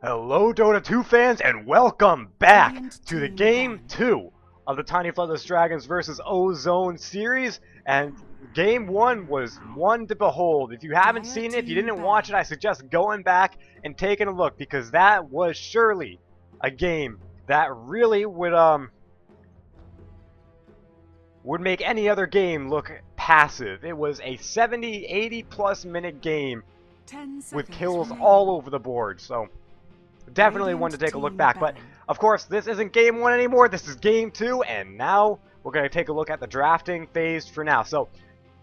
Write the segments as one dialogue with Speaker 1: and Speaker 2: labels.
Speaker 1: Hello Dota2 fans and welcome back to the Game 2 of the Tiny Flightless Dragons vs. Ozone series, and Game 1 was one to behold. If you haven't seen it, if you didn't watch it, I suggest going back and taking a look, because that was surely a game that really would make any other game look passive. It was a 70, 80 plus minute game with kills all over the board, so definitely one to take a look back. But of course, this isn't game 1 anymore, this is game 2, and now we're going to take a look at the drafting phase for now. So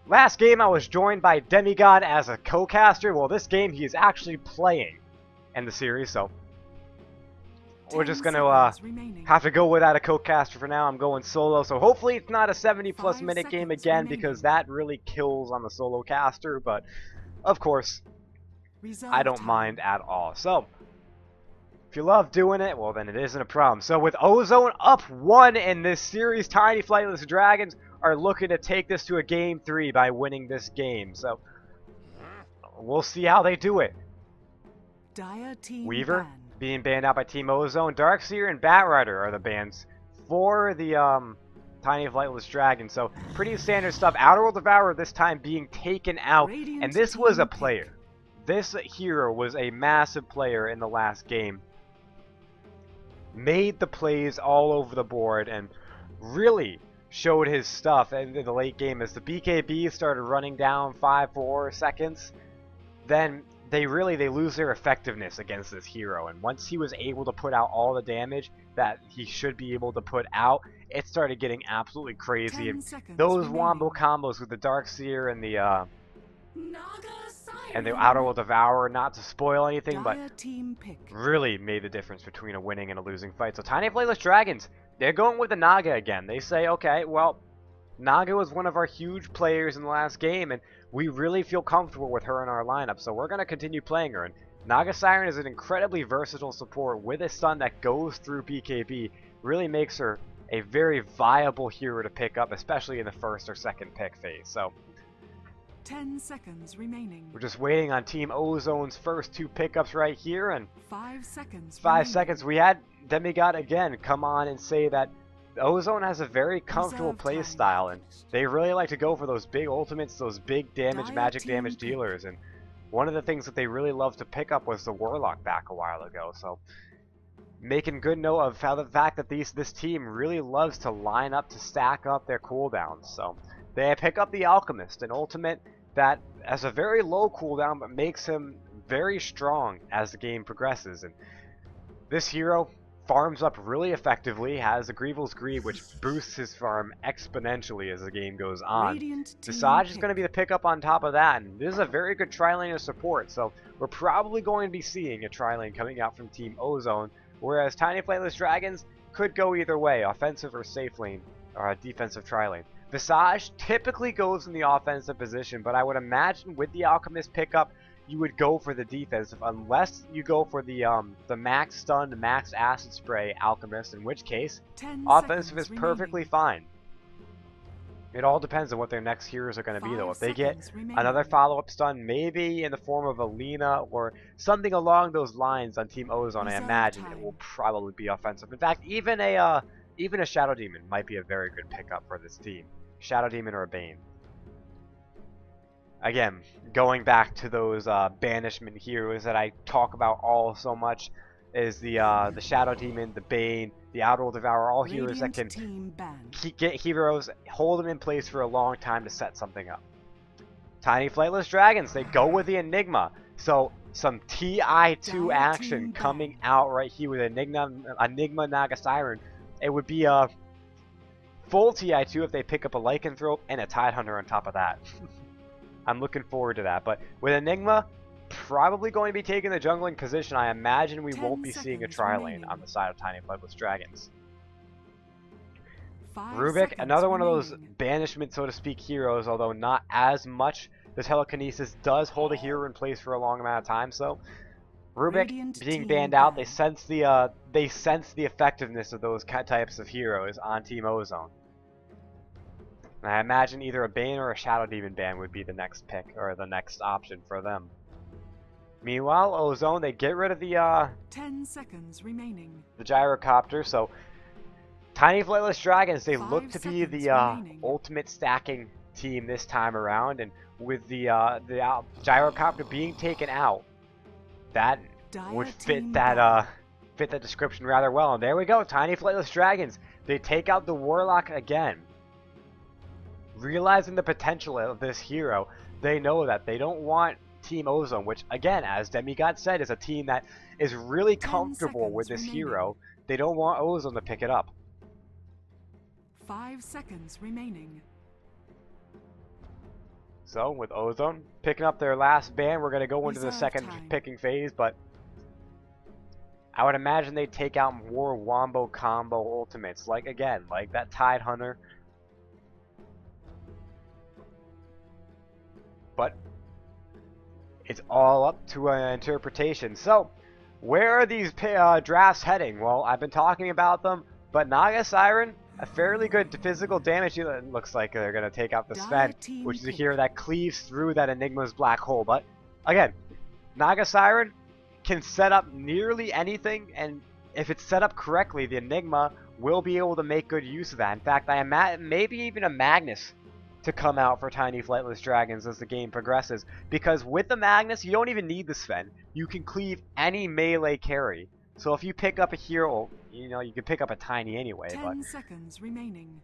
Speaker 1: last game I was joined by Demigod as a co-caster. Well, this game he is actually playing in the series, so we're just going to have to go without a co-caster for now. I'm going solo, so hopefully it's not a 70 plus minute game again, because that really kills on the solo caster, but of course I don't mind at all. So if you love doing it, well then it isn't a problem. So with Ozone up 1 in this series, Tiny Flightless Dragons are looking to take this to a game 3 by winning this game. So we'll see how they do it. Weaver being banned out by Team Ozone. Darkseer and Batrider are the bans for the Tiny Flightless Dragons. So pretty standard stuff. Outerworld Devourer this time being taken out, and this was a player. This hero was a massive player in the last game. Made the plays all over the board and really showed his stuff in the late game as the BKB started running down 5-4 seconds. Then they lose their effectiveness against this hero, and once he was able to put out all the damage that he should be able to put out, it started getting absolutely crazy. And those wombo combos with the Darkseer and the Outerworld Devourer, not to spoil anything, but really made the difference between a winning and a losing fight. So Tiny Flightless Dragons, they're going with the Naga again. They say, okay, well, Naga was one of our huge players in the last game, and we really feel comfortable with her in our lineup, so we're going to continue playing her. And Naga Siren is an incredibly versatile support with a stun that goes through BKB, really makes her a very viable hero to pick up, especially in the first or second pick phase. So
Speaker 2: 10 seconds remaining.
Speaker 1: We're just waiting on Team Ozone's first 2 pickups right here, and
Speaker 2: 5 seconds.
Speaker 1: 5 seconds. We had Demigod again come on and say that Ozone has a very comfortable play style, and they really like to go for those big ultimates, those big damage, magic damage dealers. And one of the things that they really loved to pick up was the Warlock back a while ago. So making good note of how the fact that this team really loves to line up to stack up their cooldowns. So they pick up the Alchemist, an ultimate that has a very low cooldown but makes him very strong as the game progresses. And this hero farms up really effectively, has a Grievel's Greed, which boosts his farm exponentially as the game goes on. Visage is going to be the pickup on top of that, and this is a very good tri-lane of support, so we're probably going to be seeing a tri-lane coming out from Team Ozone, whereas Tiny Flightless Dragons could go either way, offensive or safe lane, or a defensive tri-lane. Visage typically goes in the offensive position, but I would imagine with the Alchemist pickup, you would go for the defensive, unless you go for the max stun, max acid spray Alchemist, in which case offensive is perfectly fine. It all depends on what their next heroes are going to be, though. If they get another follow-up stun, maybe in the form of Alina or something along those lines on Team Ozone, I imagine it will probably be offensive. In fact, even a Shadow Demon might be a very good pickup for this team. Shadow Demon or a Bane. Again, going back to those banishment heroes that I talk about all so much, is the Shadow Demon, the Bane, the Outerworld Devourer, all heroes that can get heroes, hold them in place for a long time to set something up. Tiny Flightless Dragons, they go with the Enigma. So some TI2 action coming out right here with Enigma Naga Siren. It would be a full TI2 if they pick up a Lycanthrope and a Tidehunter on top of that. I'm looking forward to that. But with Enigma probably going to be taking the jungling position, I imagine we won't be seeing a tri-lane on the side of Tiny Flightless Dragons. Rubik, another one of those banishment, so to speak, heroes, although not as much. The telekinesis does hold a hero in place for a long amount of time, so Rubik being banned out, they sense the effectiveness of those types of heroes on Team Ozone. And I imagine either a Bane or a Shadow Demon ban would be the next pick, or the next option for them. Meanwhile, Ozone, they get rid of the
Speaker 2: 10 seconds remaining.
Speaker 1: gyrocopter, so Tiny Flightless Dragons, they look
Speaker 2: 5
Speaker 1: to be the
Speaker 2: seconds remaining.
Speaker 1: ultimate stacking team this time around, and with the gyrocopter being taken out, that would
Speaker 2: Dire
Speaker 1: fit
Speaker 2: team
Speaker 1: that
Speaker 2: ban.
Speaker 1: fit that description rather well. And there we go, Tiny Flightless Dragons. They take out the Warlock again. Realizing the potential of this hero, they know that they don't want Team Ozone, which again, as Demigod said, is a team that is really
Speaker 2: 10
Speaker 1: comfortable with this
Speaker 2: seconds
Speaker 1: hero. They don't want Ozone to pick it up.
Speaker 2: 5 seconds remaining.
Speaker 1: So, with Ozone picking up their last ban, we're going to go into the
Speaker 2: Reserve
Speaker 1: second
Speaker 2: time.
Speaker 1: picking phase, but I would imagine they take out more wombo combo ultimates, like that Tide Hunter. But it's all up to an interpretation. So, where are these drafts heading? Well, I've been talking about them, but Naga Siren, a fairly good physical damage dealer. It looks like they're going to take out the Sven, which is a hero that cleaves through that Enigma's black hole. But again, Naga Siren can set up nearly anything, and if it's set up correctly, the Enigma will be able to make good use of that. In fact, I imagine maybe even a Magnus to come out for Tiny Flightless Dragons as the game progresses, because with the Magnus, you don't even need the Sven. You can cleave any melee carry. So if you pick up a hero, you know, you can pick up a Tiny anyway,
Speaker 2: 10 seconds remaining.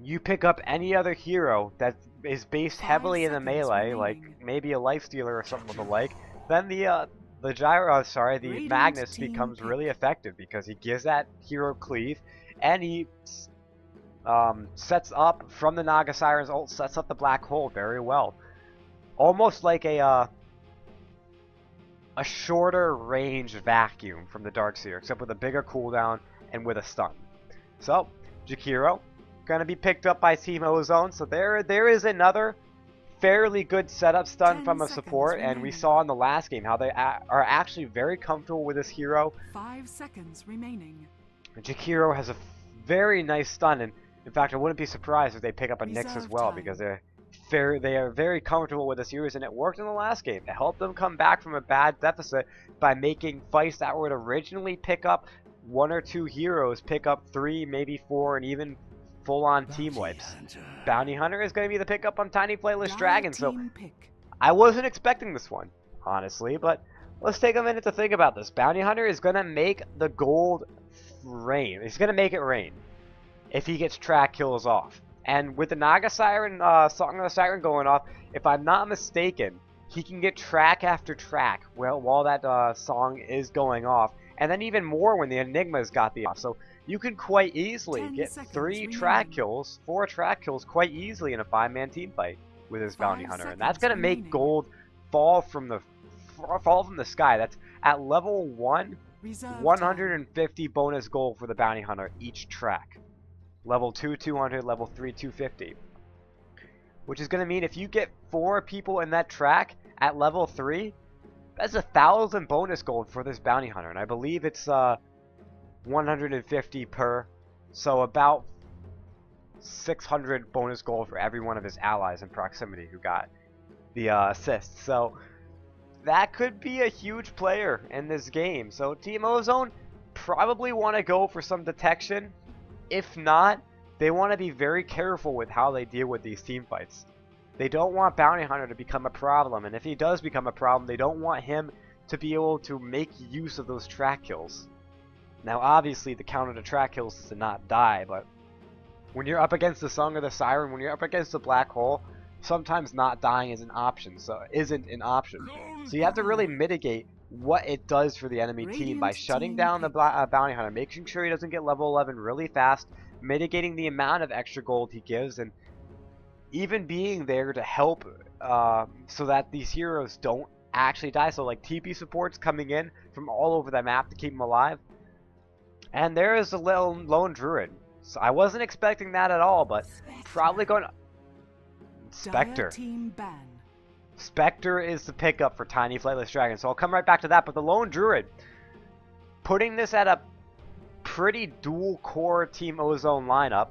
Speaker 1: you pick up any other hero that is based
Speaker 2: 5
Speaker 1: heavily in the
Speaker 2: seconds
Speaker 1: melee, like
Speaker 2: remaining.
Speaker 1: maybe a Lifestealer or something of the like, then the
Speaker 2: Radiant
Speaker 1: Magnus
Speaker 2: team
Speaker 1: becomes
Speaker 2: pick.
Speaker 1: really effective because he gives that hero cleave, and he sets up from the Naga Siren's ult, sets up the black hole very well, almost like a shorter range vacuum from the Darkseer, except with a bigger cooldown and with a stun. So, Jakiro gonna be picked up by Team Ozone. So there is another fairly good setup stun
Speaker 2: 10
Speaker 1: from a
Speaker 2: seconds
Speaker 1: support, and we
Speaker 2: remaining.
Speaker 1: saw in the last game how they are actually very comfortable with this hero.
Speaker 2: 5 seconds remaining.
Speaker 1: Jakiro has a very nice stun, and in fact, I wouldn't be surprised if they pick up a Nyx as
Speaker 2: Reserve
Speaker 1: well,
Speaker 2: time.
Speaker 1: because they are very comfortable with this series, and it worked in the last game. It helped them come back from a bad deficit by making fights that would originally pick up 1 or 2 heroes, pick up 3, maybe 4, and even full-on team wipes. Bounty Hunter is going to be the pickup on Tiny Flightless
Speaker 2: Dire
Speaker 1: Dragon, so
Speaker 2: team pick.
Speaker 1: I wasn't expecting this one, honestly, but let's take a minute to think about this. Bounty Hunter is going to make the gold rain. He's going to make it rain if he gets track kills off. And with the Naga Siren, Song of the Siren going off, if I'm not mistaken, he can get track after track while that song is going off. And then even more when the Enigma's got the off. So you can quite easily
Speaker 2: 10
Speaker 1: get
Speaker 2: seconds
Speaker 1: 3 track
Speaker 2: remaining.
Speaker 1: kills, 4 track kills quite easily in a 5-man team fight with his Bounty
Speaker 2: 5
Speaker 1: Hunter. And that's
Speaker 2: seconds
Speaker 1: going to make
Speaker 2: remaining.
Speaker 1: gold fall from the sky. That's at level 1,
Speaker 2: Reserve
Speaker 1: 150 bonus gold for the Bounty Hunter each track. Level 2, 200, level 3, 250. Which is going to mean if you get 4 people in that track at level 3, that's 1,000 bonus gold for this Bounty Hunter. And I believe it's 150 per, so about 600 bonus gold for every one of his allies in proximity who got the assist. So that could be a huge player in this game. So Team Ozone probably want to go for some detection. If not, they want to be very careful with how they deal with these team fights. They don't want Bounty Hunter to become a problem, and if he does become a problem, they don't want him to be able to make use of those track kills. Now obviously the counter to track kills is to not die, but when you're up against the Song of the Siren, when you're up against the black hole, sometimes not dying isn't an option. So you have to really mitigate what it does for the enemy team by
Speaker 2: Radiant
Speaker 1: shutting
Speaker 2: team
Speaker 1: down the
Speaker 2: pick.
Speaker 1: Bounty Hunter, making sure he doesn't get level 11 really fast, mitigating the amount of extra gold he gives, and even being there to help so that these heroes don't actually die. So like TP supports coming in from all over the map to keep them alive. And there is a little lone druid. So I wasn't expecting that at all, but probably going to... Spectre.
Speaker 2: Dire team ban.
Speaker 1: Spectre is the pickup for Tiny Flightless Dragon, so I'll come right back to that. But the lone druid, putting this at a pretty dual core Team Ozone lineup,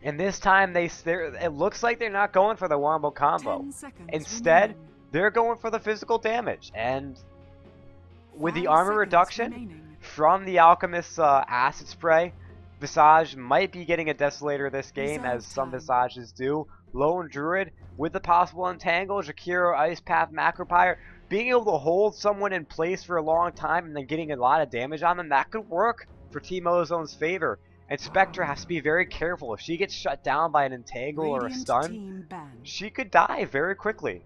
Speaker 1: and this time it looks like they're not going for the wombo combo.
Speaker 2: 10 seconds
Speaker 1: Instead,
Speaker 2: remaining.
Speaker 1: they're going for the physical damage. And with the
Speaker 2: 5
Speaker 1: armor
Speaker 2: seconds
Speaker 1: reduction
Speaker 2: remaining.
Speaker 1: from the Alchemist's acid spray, Visage might be getting a Desolator this game,
Speaker 2: Reserve
Speaker 1: as some
Speaker 2: time.
Speaker 1: Visages do. Lone Druid, with the possible Entangle, Jakiro, Ice Path, Macropyre, being able to hold someone in place for a long time and then getting a lot of damage on them, that could work for Team Ozone's favor. And Spectre has to be very careful. If she gets shut down by an Entangle or a
Speaker 2: Radiant
Speaker 1: stun,
Speaker 2: team banned.
Speaker 1: she could die very quickly.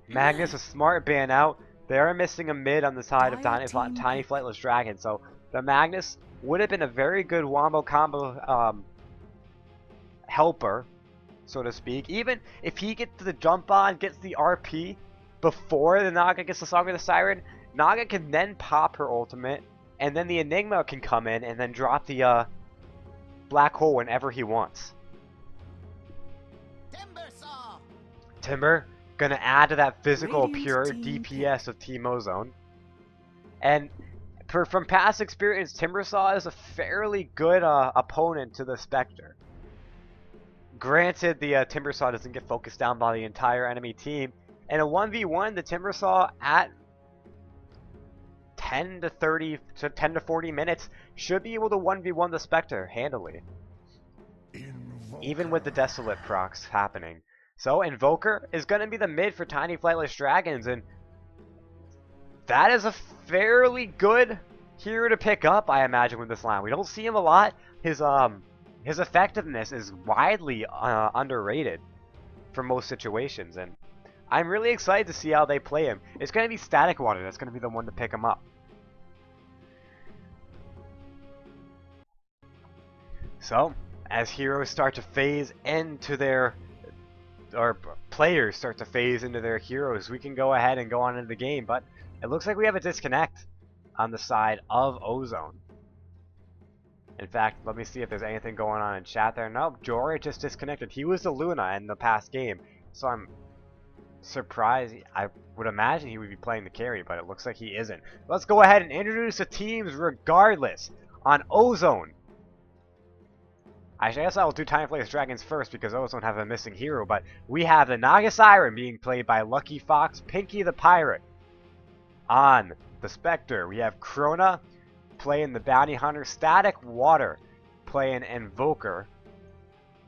Speaker 1: Magnus, a smart ban out. They are missing a mid on the side of
Speaker 2: Dire
Speaker 1: Tiny
Speaker 2: team
Speaker 1: Flightless Dragon, so the Magnus would have been a very good wombo combo helper, so to speak. Even if he gets the jump on, gets the RP before the Naga gets the Song of the Siren, Naga can then pop her ultimate, and then the Enigma can come in and then drop the black hole whenever he wants. Timber gonna add to that physical
Speaker 2: Radiant
Speaker 1: pure
Speaker 2: team
Speaker 1: DPS of Team Ozone. And from past experience, Timbersaw is a fairly good opponent to the Spectre. Granted, the Timbersaw doesn't get focused down by the entire enemy team. In a 1v1, the Timbersaw at 10 to 30 to 10 to 40 minutes should be able to 1v1 the Spectre handily. Even with the Desolate procs happening. So Invoker is going to be the mid for Tiny Flightless Dragons, and that is a fairly good hero to pick up, I imagine, with this line. We don't see him a lot. His effectiveness is widely underrated for most situations, and I'm really excited to see how they play him. It's going to be Static Water that's going to be the one to pick him up. So, as heroes start to phase into their, or players start to phase into their heroes, we can go ahead and go on into the game, but it looks like we have a disconnect on the side of Ozone. In fact, let me see if there's anything going on in chat there. Nope, Jory just disconnected. He was the Luna in the past game, so I'm surprised. I would imagine he would be playing the carry, but it looks like he isn't. Let's go ahead and introduce the teams regardless on Ozone. I guess I will do Tiny Flightless Dragons first because Ozone have a missing hero, but we have the Naga Siren being played by Lucky Fox, Pinky the Pirate. On the Spectre, we have Krona playing the Bounty Hunter, Static Water playing Invoker,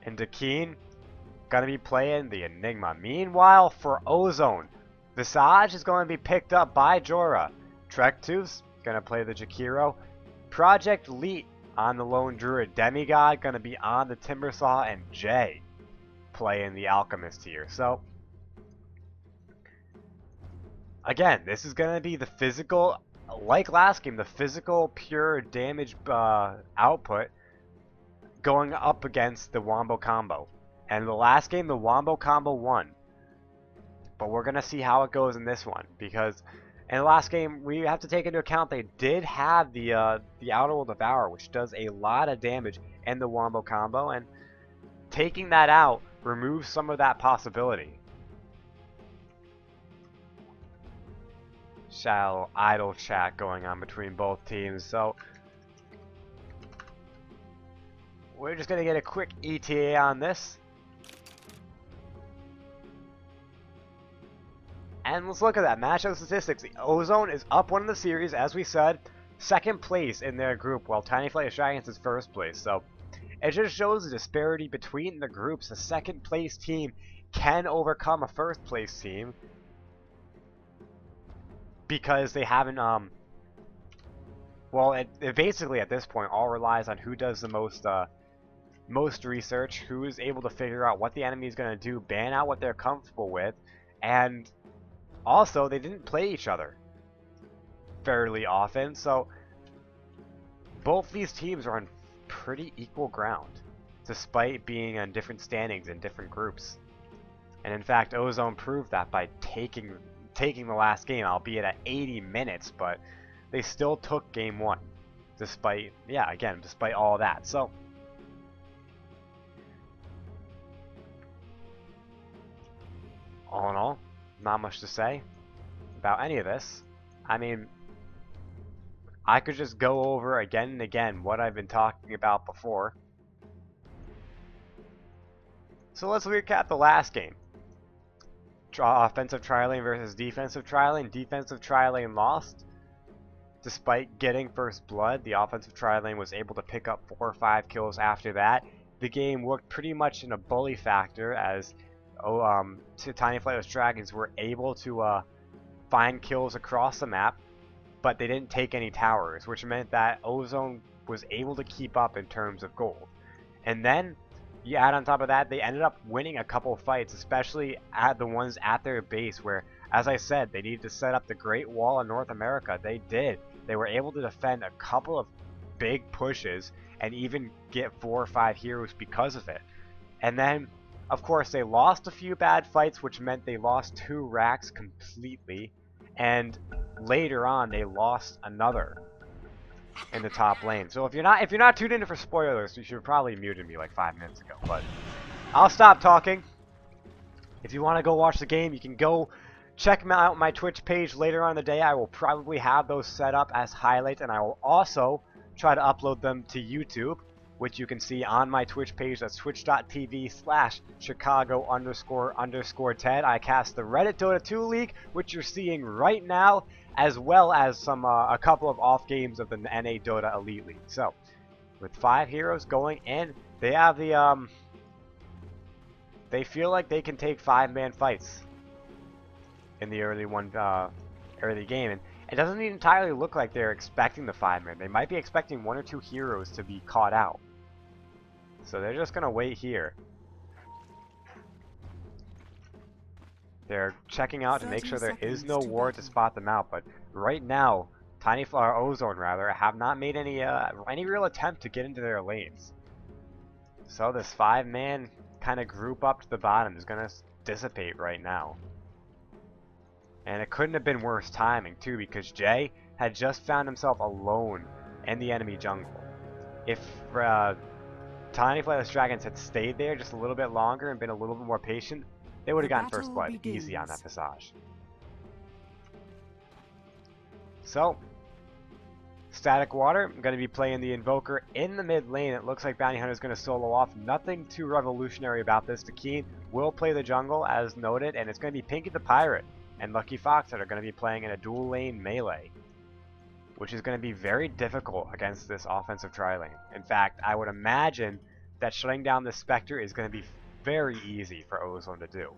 Speaker 1: and Dakeen gonna be playing the Enigma. Meanwhile, for Ozone, Visage is going to be picked up by Jorah. Trektus gonna play the Jakiro. Project Leet on the Lone Druid. Demigod gonna be on the Timbersaw, and Jay playing the Alchemist here. So again, this is gonna be the physical, like last game, the physical pure damage output going up against the Wombo Combo. And the last game, the Wombo Combo won. But we're going to see how it goes in this one, because in the last game, we have to take into account they did have the Outer World Devour, which does a lot of damage in the Wombo Combo, and taking that out removes some of that possibility. Shallow idle chat going on between both teams, so we're just going to get a quick ETA on this. And let's look at that matchup statistics. The Ozone is up one in the series, as we said, second place in their group, while Tiny Flightless Dragons is first place. So it just shows the disparity between the groups. A second place team can overcome a first place team because they haven't well, it basically at this point all relies on who does the most research, who is able to figure out what the enemy is going to do, ban out what they're comfortable with, and also they didn't play each other fairly often, so both these teams are on pretty equal ground despite being on different standings in different groups. And in fact, Ozone proved that by taking the last game, albeit at 80 minutes, but they still took game one despite, yeah, again, despite all that. So all in all, not much to say about any of this. I mean, I could just go over again and again what I've been talking about before. So let's recap the last game. offensive tri-lane versus defensive tri-lane. Defensive tri-lane lost. Despite getting first blood, the offensive tri-lane was able to pick up 4 or 5 kills after that. The game worked pretty much in a bully factor as Tiny Flightless Dragons were able to find kills across the map, but they didn't take any towers, which meant that Ozone was able to keep up in terms of gold. And then you add on top of that, they ended up winning a couple fights, especially at the ones at their base where, as I said, they needed to set up the Great Wall in North America. They did. They were able to defend a couple of big pushes and even get 4 or 5 heroes because of it. And then, of course, they lost a few bad fights, which meant they lost 2 racks completely. And later on, they lost another in the top lane. So if you're not tuned in for spoilers, you should have probably muted me like 5 minutes ago. But I'll stop talking. If you want to go watch the game, you can go check out my Twitch page later on in the day. I will probably have those set up as highlights, and I will also try to upload them to YouTube, which you can see on my Twitch page. That's twitch.tv/Chicago__Ted. I cast the Reddit Dota2 League, which you're seeing right now, as well as some a couple of off games of the NA Dota Elite League. So, with 5 heroes going in, they have the they feel like they can take 5-man fights in the early game, and it doesn't entirely look like they're expecting the 5-man. They might be expecting 1 or 2 heroes to be caught out. So they're just gonna wait here. They're checking out to make sure there is no ward to spot them out, but right now, Ozone rather, have not made any real attempt to get into their lanes. So this 5-man kind of group up to the bottom is gonna dissipate right now. And it couldn't have been worse timing too, because Jay had just found himself alone in the enemy jungle. If Tiny Flightless Dragons had stayed there just a little bit longer and been a little bit more patient, they would have gotten first blood easy on that Visage. So, Static Water, I'm going to be playing the Invoker in the mid lane. It looks like Bounty Hunter is going to solo off. Nothing too revolutionary about this. Takeen will play the jungle as noted, and it's going to be Pinky the Pirate and Lucky Fox that are going to be playing in a dual lane melee, which is going to be very difficult against this offensive tri-lane. In fact, I would imagine that shutting down the Spectre is going to be very easy for Ozone to do.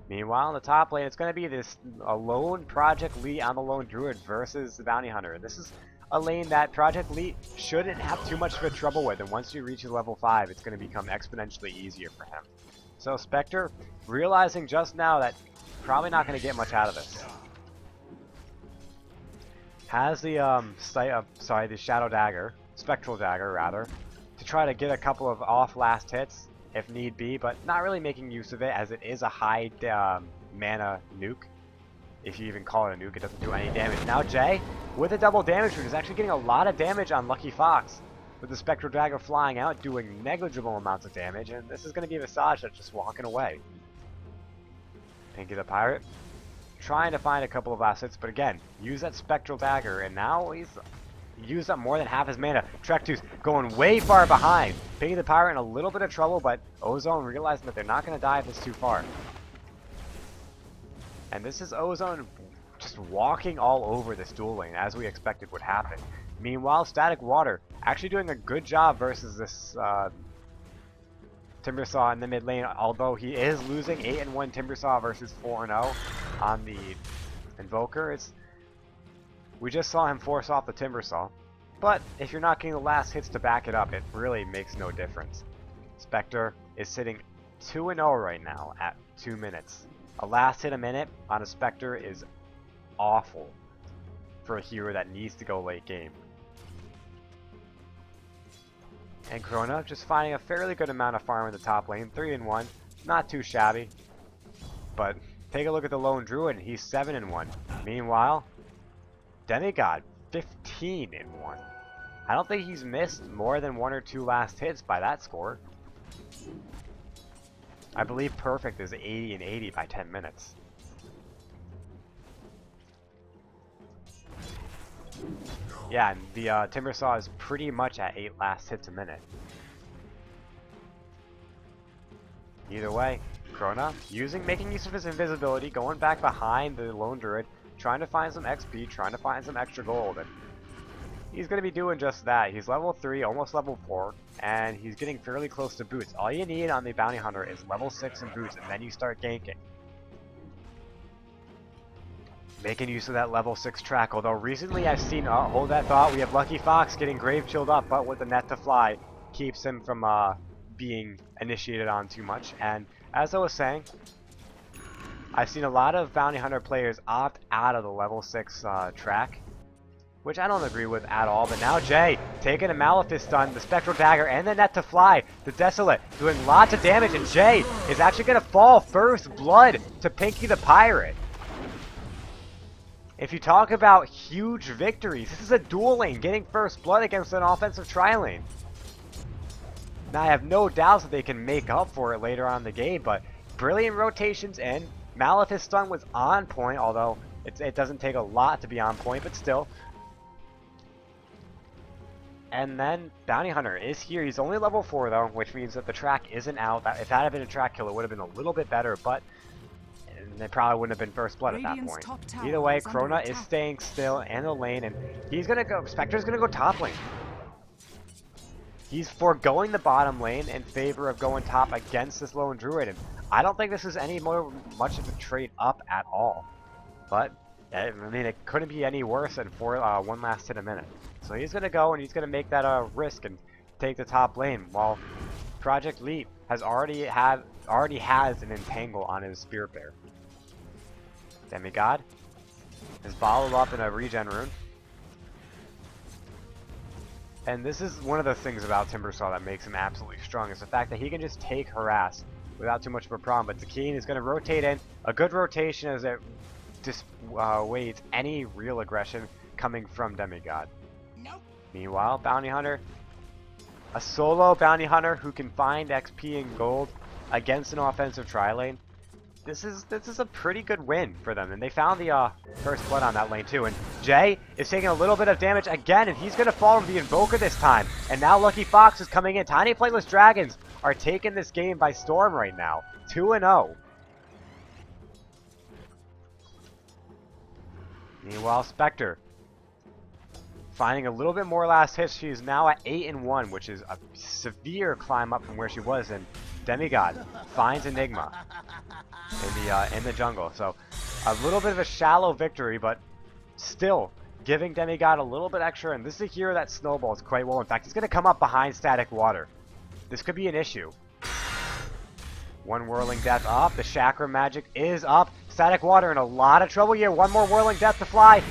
Speaker 1: Meanwhile, in the top lane, it's going to be this lone Project Lee on the lone Druid versus the Bounty Hunter. This is a lane that Project Lee shouldn't have too much of a trouble with, and once you reach level 5, it's going to become exponentially easier for him. So Spectre, realizing just now that probably not going to get much out of this, has the the Shadow Dagger, Spectral Dagger rather, to try to get a couple of off last hits if need be, but not really making use of it as it is a high mana nuke. If you even call it a nuke, it doesn't do any damage. Now Jay, with a double damage root, is actually getting a lot of damage on Lucky Fox, with the Spectral Dagger flying out, doing negligible amounts of damage, and this is going to be Visage that's just walking away. Pinky the Pirate, trying to find a couple of last hits, but again, use that Spectral Dagger, and now he's used up more than half his mana. Trek2's going way far behind. Pinky the Pirate in a little bit of trouble, but Ozone realizing that they're not going to die if it's too far. And this is Ozone just walking all over this dual lane, as we expected would happen. Meanwhile, Static Water actually doing a good job versus this Timbersaw in the mid lane, although he is losing 8-1 Timbersaw versus 4-0 on the Invoker. We just saw him force off the Timbersaw, but if you're not getting the last hits to back it up, it really makes no difference. Spectre is sitting 2-0 right now at 2 minutes. A last hit a minute on a Spectre is awful for a hero that needs to go late game. And Krona just finding a fairly good amount of farm in the top lane, 3-1, not too shabby. But take a look at the lone Druid, and he's 7-1. Meanwhile, Demigod, 15-1. I don't think he's missed more than 1 or 2 last hits by that score. I believe Perfect is 80-80 by 10 minutes. Yeah, and the Timbersaw is pretty much at 8 last hits a minute. Either way, Krona making use of his invisibility, going back behind the lone druid, trying to find some XP, trying to find some extra gold, and he's going to be doing just that. He's level 3, almost level 4, and he's getting fairly close to boots. All you need on the bounty hunter is level 6 and boots, and then you start ganking. Making use of that level 6 track, although recently I've seen, hold that thought, we have Lucky Fox getting grave chilled up, but with the net to fly, keeps him from being initiated on too much. And as I was saying, I've seen a lot of bounty hunter players opt out of the level 6 track, which I don't agree with at all. But now Jay taking a Malefice stun, the Spectral Dagger, and the net to fly. The Desolate doing lots of damage, and Jay is actually going to fall first blood to Pinky the Pirate. If you talk about huge victories, this is a dual lane getting first blood against an offensive tri-lane. Now I have no doubts that they can make up for it later on in the game, but brilliant rotations in. Malefice stun was on point, although it doesn't take a lot to be on point, but still. And then Bounty Hunter is here. He's only level 4 though, which means that the track isn't out. If that had been a track kill, it would have been a little bit better, but they probably wouldn't have been first blood at that point. Either way, Krona is staying still in the lane, and he's gonna go. Spectre's gonna go top lane. He's foregoing the bottom lane in favor of going top against this lone druid, and I don't think this is any much of a trade up at all. But I mean, it couldn't be any worse than one last hit a minute. So he's gonna go and he's gonna make that risk and take the top lane, while Project Leap already has an entangle on his Spirit Bear. Demigod is bottled up in a regen rune. And this is one of the things about Timbersaw that makes him absolutely strong, is the fact that he can just take harass without too much of a problem. But Zakeen is going to rotate in. A good rotation as it dissuades any real aggression coming from Demigod. Nope. Meanwhile, Bounty Hunter, a solo Bounty Hunter who can find XP and gold against an offensive tri-lane. This is a pretty good win for them, and they found the first blood on that lane too. And Jay is taking a little bit of damage again, and he's going to fall to the Invoker this time. And now Lucky Fox is coming in. Tiny Flightless Dragons are taking this game by storm right now, 2-0. Meanwhile, Spectre finding a little bit more last hits. She's now at 8-1, which is a severe climb up from where she was. And Demigod finds Enigma in the jungle. So a little bit of a shallow victory, but still giving Demigod a little bit extra. And this is a hero that snowballs quite well. In fact, he's going to come up behind Static Water. This could be an issue. One Whirling Death up. The Chakra Magic is up. Static Water in a lot of trouble here. One more Whirling Death to fly.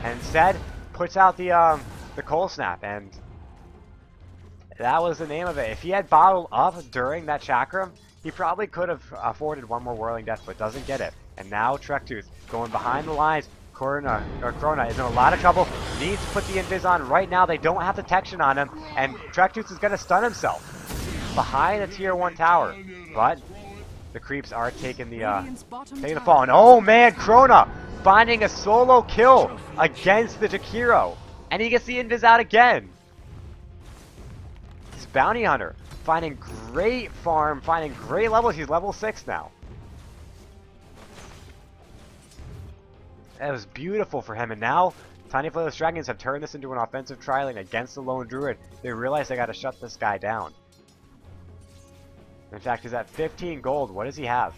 Speaker 1: And instead puts out the Cold Snap, and that was the name of it. If he had bottled up during that chakra, he probably could have afforded one more Whirling Death, but doesn't get it. And now Trektooth going behind the lines. Krona is in a lot of trouble. Needs to put the invis on right now. They don't have detection on him, and Trektooth is going to stun himself behind the tier 1 tower. But the creeps are taking the fall. And oh man, Krona finding a solo kill against the Jakiro, and he gets the invis out again. He's Bounty Hunter finding great farm, finding great levels. He's level 6 now. That was beautiful for him. And now Tiny Flightless Dragons have turned this into an offensive tri-lane against the lone druid. They realize they got to shut this guy down. In fact, he's at 15 gold. What does he have?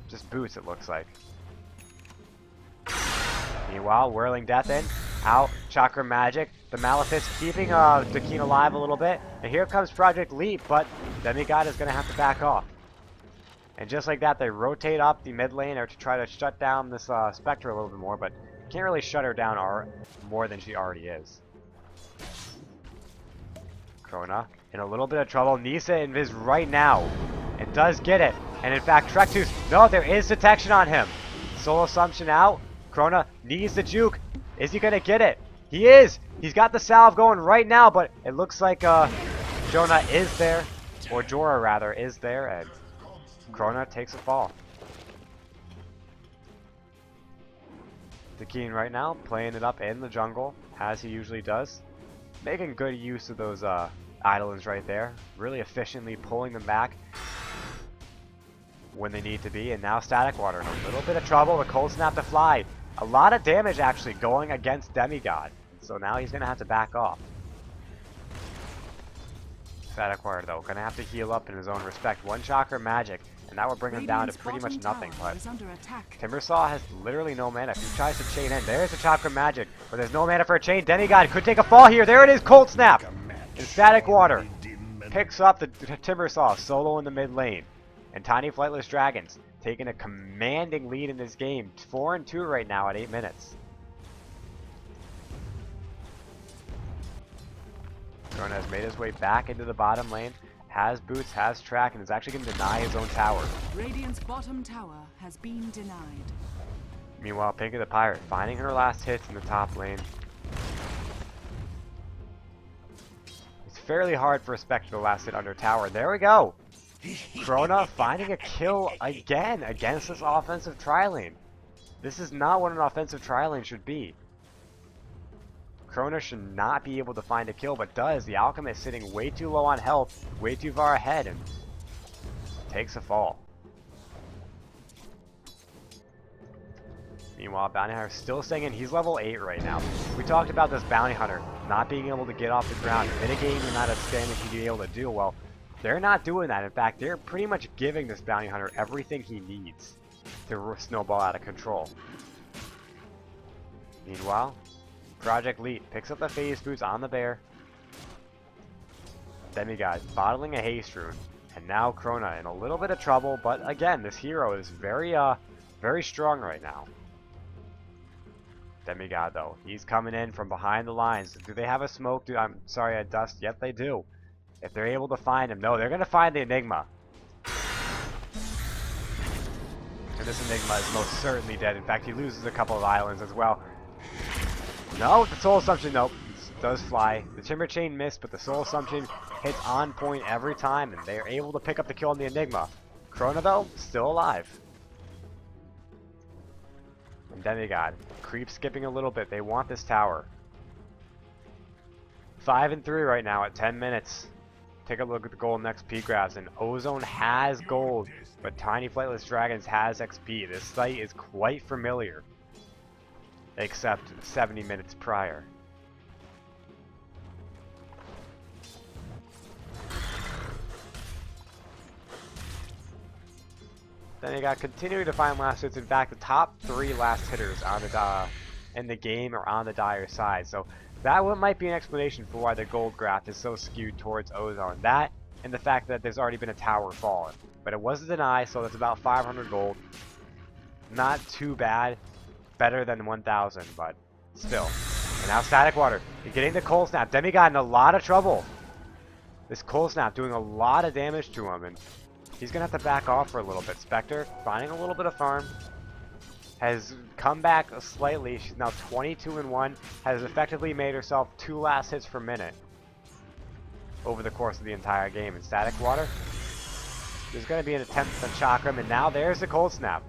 Speaker 1: Just boots, it looks like. Meanwhile, Whirling Death in, out, Chakra Magic, the Malefice keeping Zakeen alive a little bit, and here comes Project Leap, but Demigod is going to have to back off. And just like that, they rotate up the mid lane to try to shut down this Spectre a little bit more, but can't really shut her down more than she already is. Krona in a little bit of trouble, Nisa invis right now, and does get it. And in fact, Trektooth, no, there is detection on him. Soul Assumption out. Krona needs the juke. Is he going to get it? He is! He's got the salve going right now, but it looks like Jonah is there, or Jorah rather, is there, and Krona takes a fall. Zakeen right now, playing it up in the jungle, as he usually does. Making good use of those Eidolons right there. Really efficiently pulling them back. when they need to be, and now Static Water in a little bit of trouble. The Cold Snap to fly. A lot of damage actually going against Demigod, so now he's going to have to back off. Static Water though, going to have to heal up in his own respect. One Chakra Magic, and that would bring him down to pretty much nothing. But Timbersaw has literally no mana. If he tries to chain in, there's the Chakra Magic, but there's no mana for a chain. Demigod could take a fall here. There it is, Cold Snap! And Static Water picks up the Timbersaw solo in the mid lane. And Tiny Flightless Dragons taking a commanding lead in this game. 4-2 right now at 8 minutes. Corona has made his way back into the bottom lane. Has boots, has track, and is actually going to deny his own tower.
Speaker 2: Radiant's bottom tower has been denied.
Speaker 1: Meanwhile, Pink of the Pirate finding her last hits in the top lane. It's fairly hard for a Spectre to last hit under tower. There we go! Corona finding a kill again against this offensive tri-lane. This is not what an offensive tri-lane should be. Corona should not be able to find a kill, but does. The Alchemist sitting way too low on health, way too far ahead, and takes a fall. Meanwhile, Bounty Hunter still staying in. He's level 8 right now. We talked about this Bounty Hunter not being able to get off the ground, mitigating the amount of damage he'd be able to do. Well, they're not doing that. In fact, they're pretty much giving this Bounty Hunter everything he needs to snowball out of control. Meanwhile, Project Leet picks up the phase boots on the bear. Demigod bottling a haste rune. And now Corona in a little bit of trouble, but again, this hero is very strong right now. Demigod though, he's coming in from behind the lines. Do they have a smoke? I'm sorry, a dust. Yep, they do. If they're able to find him, no, they're gonna find the Enigma. And this Enigma is most certainly dead. In fact, he loses a couple of islands as well. No, the Soul Assumption, nope, does fly. The Timber Chain missed, but the Soul Assumption hits on point every time, and they're able to pick up the kill on the Enigma. Corona, though, still alive. And Demigod, creep skipping a little bit. They want this tower. 5-3 right now at 10 minutes. Take a look at the golden XP graphs, and Ozone has gold, but Tiny Flightless Dragons has XP. This site is quite familiar, except 70 minutes prior. Then you got continuing to find last hits. In fact, the top 3 last hitters on the in the game are on the Dire side. So that one might be an explanation for why the gold graph is so skewed towards Ozone. That and the fact that there's already been a tower fallen. But it was a deny, so that's about 500 gold. Not too bad. Better than 1,000, but still. And now Static Water. He's getting the Cold Snap. Demigod in a lot of trouble. This Cold Snap doing a lot of damage to him, and he's going to have to back off for a little bit. Spectre finding a little bit of farm. Has come back slightly. She's now 22-1. Has effectively made herself 2 last hits per minute over the course of the entire game. And Static Water, there's going to be an attempt on Chakram, and now there's the Cold Snap.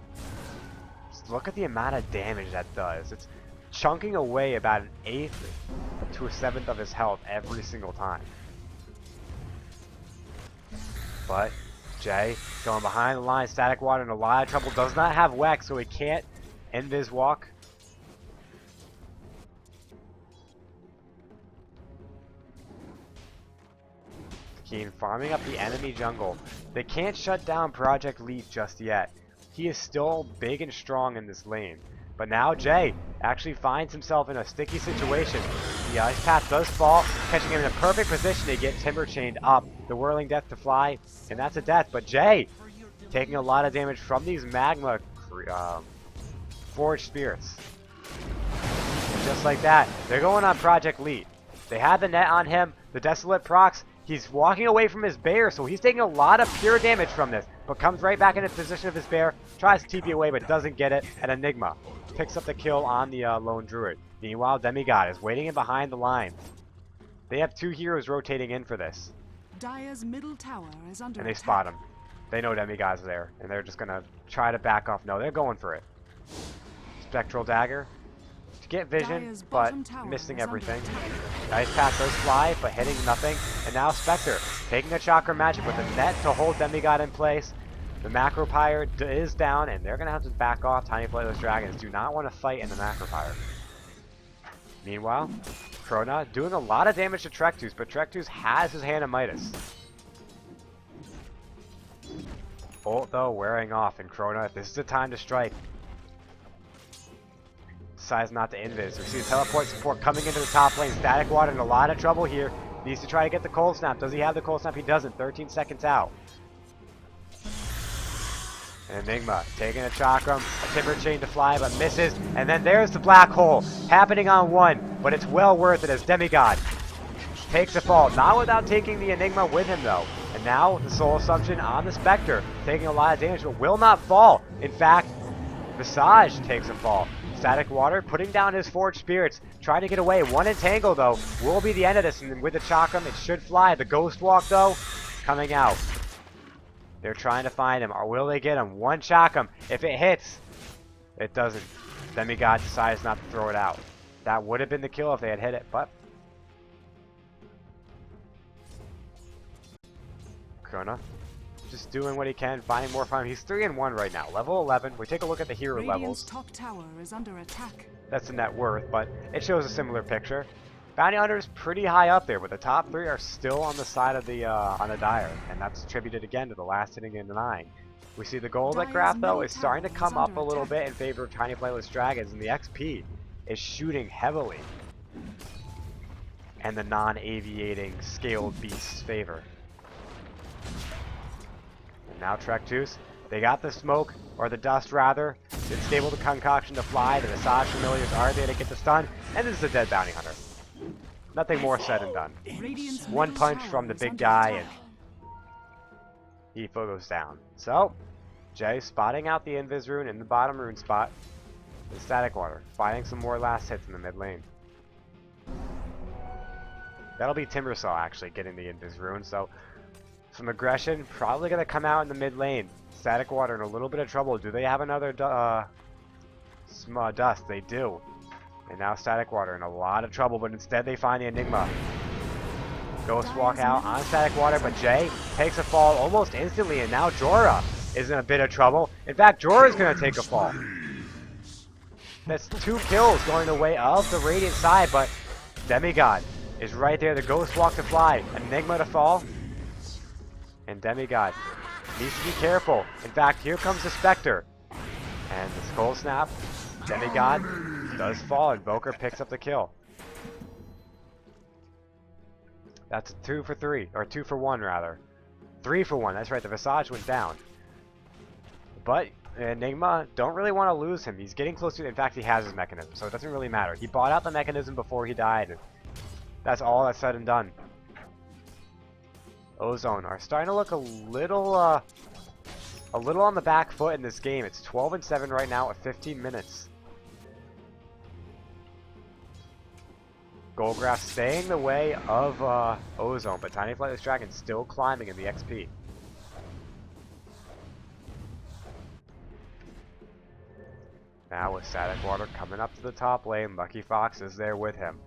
Speaker 1: Just look at the amount of damage that does. It's chunking away about 1/8 to 1/7 of his health every single time. But Jay going behind the line. Static Water in a lot of trouble. Does not have Wex, so he can't end his walk. Keen farming up the enemy jungle. They can't shut down Project Leet just yet. He is still big and strong in this lane. But now Jay actually finds himself in a sticky situation. The Ice Path does fall, catching him in a perfect position to get Timber Chained up. The Whirling Death to fly, and that's a death. But Jay taking a lot of damage from these Magma Forged Spirits. And just like that, they're going on Project Leet. They had the net on him, the Desolate procs. He's walking away from his bear, so he's taking a lot of pure damage from this, but comes right back into the position of his bear, tries to TP away, but doesn't get it, and Enigma picks up the kill on the lone druid. Meanwhile, Demigod is waiting in behind the line. They have 2 heroes rotating in for this.
Speaker 2: Dire's middle tower is under
Speaker 1: and they
Speaker 2: attack.
Speaker 1: spot him. They know Demigod's there, and they're just gonna try to back off. No, they're going for it. Spectral Dagger to get vision, but missing everything. Ice Path does fly, but hitting nothing. And now Spectre taking a Chakra Magic with a net to hold Demigod in place. The Macro Pyre is down, and they're going to have to back off. Tiny Flightless Dragons do not want to fight in the Macro Pyre. Meanwhile, Krona doing a lot of damage to Trektus, but Trektus has his hand of Midas. Ult, though, wearing off, and Krona, if this is the time to strike, decides not to invis. We see the teleport support coming into the top lane. Static Water in a lot of trouble here. Needs to try to get the Cold Snap. Does he have the Cold Snap? He doesn't. 13 seconds out. And Enigma taking a Chakram, a Timber Chain to fly, but misses. And then there's the Black Hole happening on one, but it's well worth it as Demigod takes a fall. Not without taking the Enigma with him, though. And now the Soul Assumption on the Spectre, taking a lot of damage, but will not fall. In fact, Visage takes a fall. Static Water putting down his Forged Spirits, trying to get away. One Entangle, though, will be the end of this. And with the Chakram, it should fly. The Ghost Walk, though, coming out. They're trying to find him. Or will they get him? One Chakram. If it hits, it doesn't. Demigod decides not to throw it out. That would have been the kill if they had hit it, but Krona just doing what he can, finding more from him. He's 3-1 right now. Level 11. We take a look at the hero
Speaker 2: Radiant's
Speaker 1: levels.
Speaker 2: top tower is under attack.
Speaker 1: That's the net worth, but it shows a similar picture. Bounty Hunter is pretty high up there, but the top three are still on the side of the on the Dire, and that's attributed again to the last hitting in the 9. We see the gold that graph though is starting to come up a little bit in favor of Tiny Flightless Dragons, and the XP is shooting heavily and the non-aviating scaled beasts favor. And now Trektus, they got the smoke, or the dust rather. It's stable the concoction to fly. The Visage Familiars are there to get the stun, and this is a dead Bounty Hunter. Nothing more said and done. One punch from the big guy, and he goes down. So, Jay spotting out the Invis rune in the bottom rune spot. The Static Water finding some more last hits in the mid lane. That'll be Timbersaw actually getting the Invis rune, so some aggression probably going to come out in the mid lane. Static Water in a little bit of trouble. Do they have another dust? They do. And now Static Water in a lot of trouble, but instead they find the Enigma. Ghost Walk out on Static Water, but Jay takes a fall almost instantly, and now Jorah is in a bit of trouble. In fact, Jorah is going to take a fall. That's 2 kills going the way of the Radiant side, but Demigod is right there. The Ghost Walk to fly, Enigma to fall, and Demigod needs to be careful. In fact, here comes the Spectre, and the Skull Snap. Demigod does fall, and Invoker picks up the kill. That's a 2 for 3, or 2 for 1 rather. 3 for 1, that's right, the Visage went down. But Enigma, don't really want to lose him. He's getting close to, in fact he has his mechanism, so it doesn't really matter. He bought out the mechanism before he died, and that's all that's said and done. Ozone are starting to look a little on the back foot in this game. It's 12-7 right now at 15 minutes. Goldgraph staying the way of Ozone, but Tiny Flightless Dragon still climbing in the XP. Now with Static Water coming up to the top lane, Lucky Fox is there with him.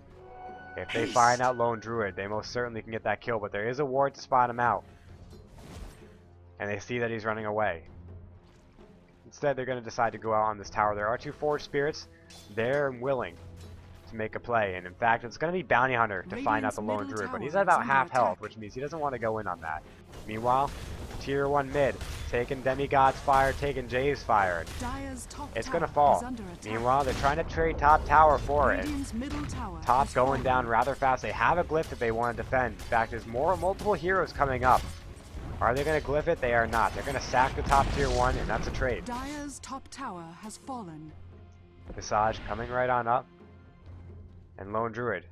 Speaker 1: If they find out Lone Druid, they most certainly can get that kill, but there is a ward to spot him out. And they see that he's running away. Instead, they're going to decide to go out on this tower. There are 2 Forged Spirits. They're willing to make a play, and in fact, it's going to be Bounty Hunter to find out the Lone Druid, but he's at about half health, which means he doesn't want to go in on that. Meanwhile, Tier 1 mid, taking Demigod's fire, taking Jay's fire. It's going to fall. Meanwhile, they're trying to trade top tower for it. Top going down rather fast. They have a glyph that they want to defend. In fact, there's multiple heroes coming up. Are they going to glyph it? They are not. They're going to sack the top tier 1, and that's a trade.
Speaker 2: Dire's top tower has fallen.
Speaker 1: Visage coming right on up. And Lone Druid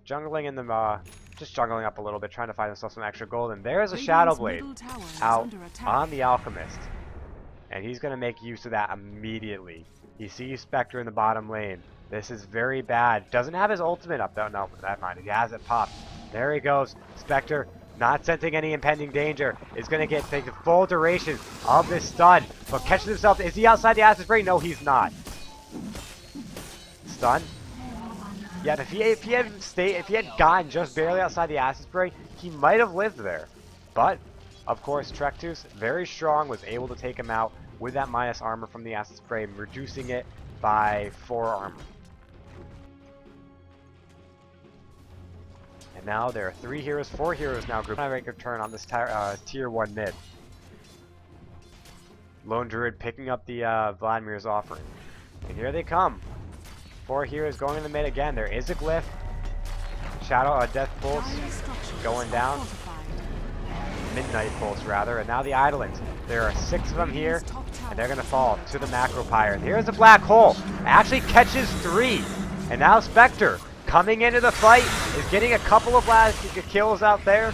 Speaker 1: jungling in the just jungling up a little bit, trying to find himself some extra gold. And there's a Shadow Blade out on the Alchemist, and he's going to make use of that immediately. He sees Spectre in the bottom lane. This is very bad. Doesn't have his ultimate up though. No, that mind. He has it popped. There he goes. Spectre, not sensing any impending danger, is going to take the full duration of this stun, but catches himself. Is he outside the Acid Spray? No, he's not. Stun. Yeah, if he had gotten just barely outside the Acid Spray, he might have lived there. But Of course, Trectus, very strong, was able to take him out with that minus armor from the acid spray, reducing it by 4 armor. And now there are 4 heroes now grouped. I make a turn on this tier 1 mid. Lone Druid picking up the Vladimir's offering. And here they come. 4 heroes going in the mid again. There is a glyph. Shadow, Death Pulse going down. Midnight Pulse, rather. And now the Eidolons. There are 6 of them here, and they're going to fall to the Macro Pyre. And here's a black hole. Actually catches 3. And now Spectre, coming into the fight, is getting a couple of last kills out there.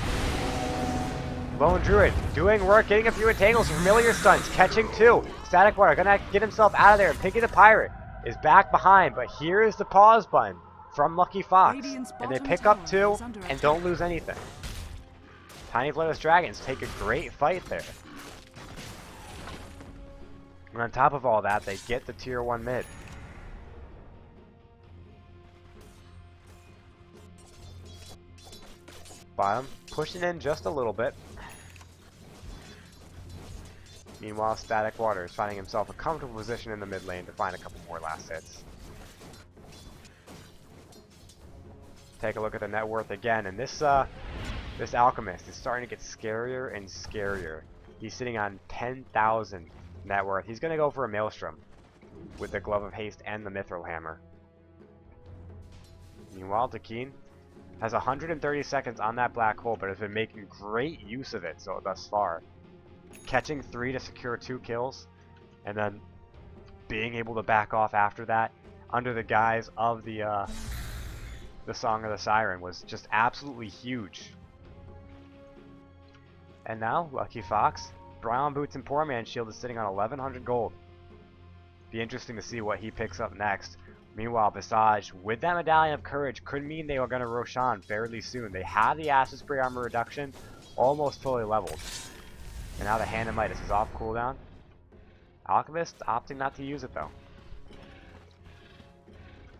Speaker 1: Lone Druid doing work, getting a few entangles, familiar stunts, catching 2. Static Water gonna get himself out of there, and Piggy the Pirate is back behind, but here is the pause button from Lucky Fox. And they pick up 2 and don't lose anything. Tiny Flightless Dragons take a great fight there. And on top of all that, they get the tier 1 mid. Bottom, pushing in just a little bit. Meanwhile, Static Water is finding himself a comfortable position in the mid lane to find a couple more last hits. Take a look at the net worth again, and this Alchemist is starting to get scarier and scarier. He's sitting on 10,000 net worth. He's going to go for a Maelstrom with the Glove of Haste and the Mithril Hammer. Meanwhile, Dakeen has 130 seconds on that black hole, but has been making great use of it thus far. Catching 3 to secure 2 kills, and then being able to back off after that under the guise of the Song of the Siren was just absolutely huge. And now, Lucky Fox, Brown Boots and Poor Man's Shield is sitting on 1100 gold. Be interesting to see what he picks up next. Meanwhile, Visage, with that Medallion of Courage, could mean they are going to Roshan fairly soon. They have the Acid Spray armor reduction almost fully leveled. And now the Hand of Midas is off cooldown. Alchemist opting not to use it though.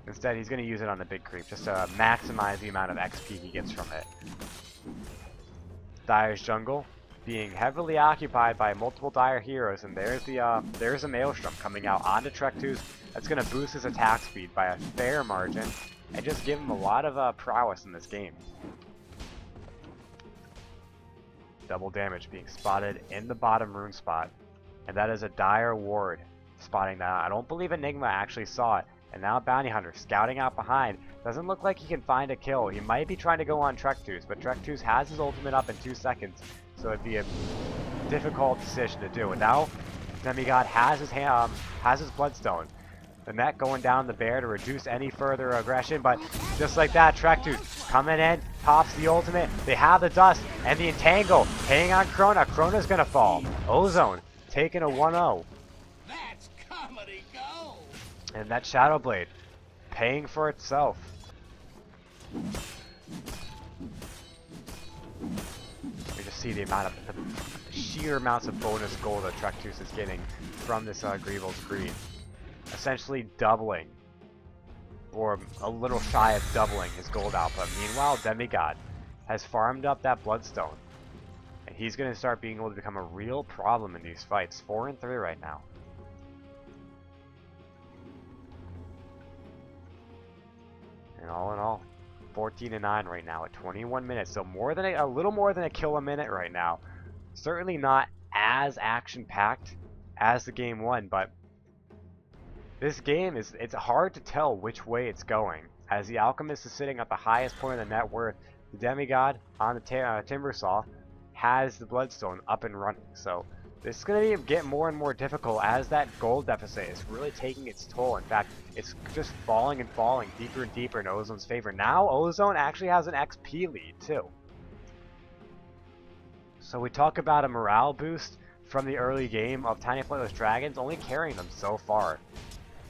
Speaker 1: Instead, he's going to use it on the big creep just to maximize the amount of XP he gets from it. Dire's jungle being heavily occupied by multiple Dire heroes, and there's a Maelstrom coming out onto Trectus. That's going to boost his attack speed by a fair margin and just give him a lot of prowess in this game. Double damage being spotted in the bottom rune spot, and that is a Dire ward spotting that. I don't believe Enigma actually saw it. And now Bounty Hunter scouting out behind. Doesn't look like he can find a kill. He might be trying to go on Trectus, but Trectus has his ultimate up in 2 seconds, so it'd be a difficult decision to do. And now Demigod has his Bloodstone. The net going down the bear to reduce any further aggression, but just like that, Trectus coming in, pops the ultimate. They have the dust and the entangle. Hanging on Krona. Krona's gonna fall. Ozone taking a 1-0.
Speaker 3: That's comedy gold.
Speaker 1: And that Shadow Blade paying for itself. You just see the amount of the sheer amounts of bonus gold that Trectus is getting from this Greevil's Greed. Essentially doubling, or a little shy of doubling, his gold output. Meanwhile, Demigod has farmed up that Bloodstone, and he's going to start being able to become a real problem in these fights. 4-3 right now. And all in all, 14-9 right now at 21 minutes. So a little more than a kill a minute right now. Certainly not as action-packed as the game 1, but this game it's hard to tell which way it's going. As the Alchemist is sitting at the highest point of the net worth, the Demigod on the Timbersaw has the Bloodstone up and running. So this is going to get more and more difficult as that gold deficit is really taking its toll. In fact, it's just falling and falling deeper and deeper in Ozone's favor. Now Ozone actually has an XP lead too. So we talk about a morale boost from the early game of Tiny Flightless Dragons only carrying them so far.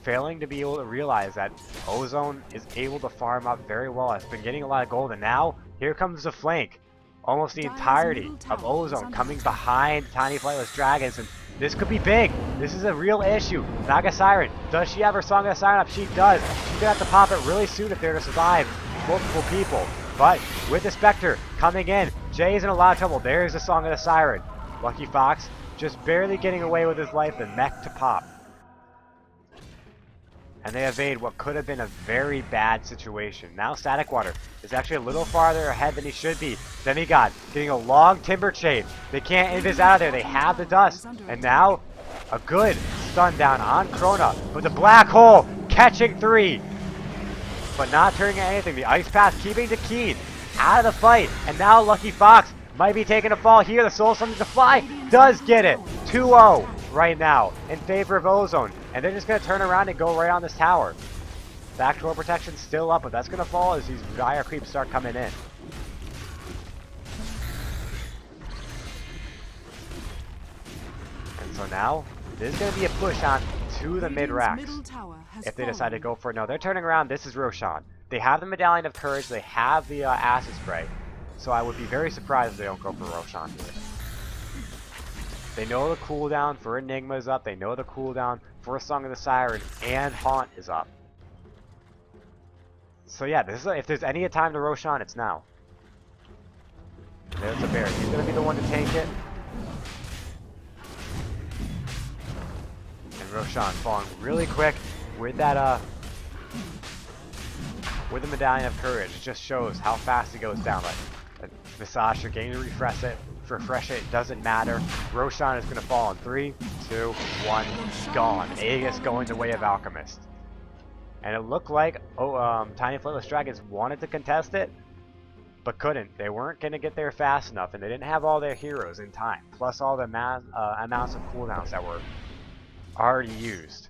Speaker 1: Failing to be able to realize that Ozone is able to farm up very well. It's been getting a lot of gold, and now here comes the flank. Almost the entirety of Ozone coming behind Tiny Flightless Dragons, and this could be big. This is a real issue. Naga Siren, does she have her Song of the Siren up? She does. She's gonna have to pop it really soon if they're to survive multiple people. But with the Spectre coming in, Jay's in a lot of trouble. There's the Song of the Siren. Lucky Fox just barely getting away with his life, the mech to pop. And they evade what could have been a very bad situation. Now Static Water is actually a little farther ahead than he should be. Demigod getting a long timber chain. They can't invis out of there. They have the dust. And now a good stun down on Krona. But the black hole catching 3. But not turning anything. The Ice Path keeping the Keen out of the fight. And now Lucky Fox might be taking a fall here. The Soul Summons to fly. Does get it. 2-0 right now in favor of Ozone. And they're just going to turn around and go right on this tower. Backdoor protection still up, but that's going to fall as these dire creeps start coming in. And so now, there's going to be a push on to the mid-racks. If they decide to go for it. No, they're turning around. This is Roshan. They have the Medallion of Courage. They have the Acid Spray. So I would be very surprised if they don't go for Roshan here. They know the cooldown for Enigma is up. They know the cooldown for Song of the Siren and Haunt is up. So yeah, this is if there's any time to Roshan, it's now. There's a bear. He's going to be the one to tank it. And Roshan falling really quick with that with the Medallion of Courage. It just shows how fast it goes down. Like Visage, you're getting to refresh it. It doesn't matter. Roshan is going to fall in 3, 2, 1, gone. Aegis going the way of Alchemist. And it looked like Tiny Flightless Dragons wanted to contest it, but couldn't. They weren't going to get there fast enough, and they didn't have all their heroes in time, plus all the amounts of cooldowns that were already used.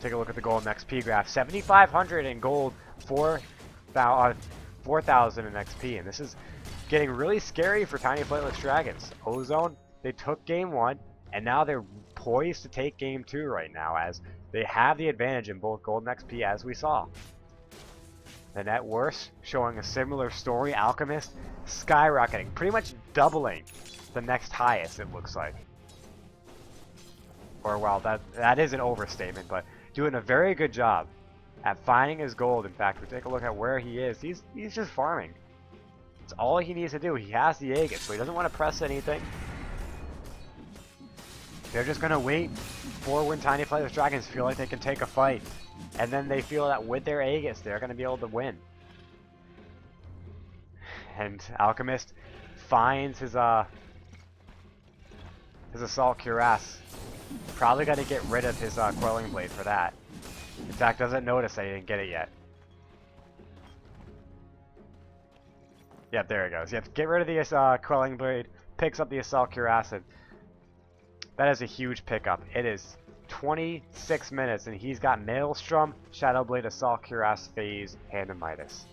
Speaker 1: Take a look at the gold and XP graph. 7,500 in gold, 4,000 in XP, and this is getting really scary for Tiny Flightless Dragons. Ozone, they took game 1, and now they're poised to take game 2 right now, as they have the advantage in both gold and XP, as we saw. The net worth showing a similar story. Alchemist skyrocketing, pretty much doubling the next highest, it looks like. Or well, that is an overstatement, but doing a very good job at finding his gold. In fact, we take a look at where he is. He's just farming. It's all he needs to do. He has the Aegis, so he doesn't want to press anything. They're just going to wait for when Tiny Flightless Dragons feel like they can take a fight. And then they feel that with their Aegis, they're going to be able to win. And Alchemist finds his Assault Cuirass. Probably got to get rid of his Quelling Blade for that. In fact, doesn't notice that he didn't get it yet. Yep, there it goes. Yep, get rid of the Quelling Blade, picks up the Assault Cuirass, and that is a huge pickup. It is 26 minutes, and he's got Maelstrom, Shadow Blade, Assault Cuirass, Phase, Hand of Midas.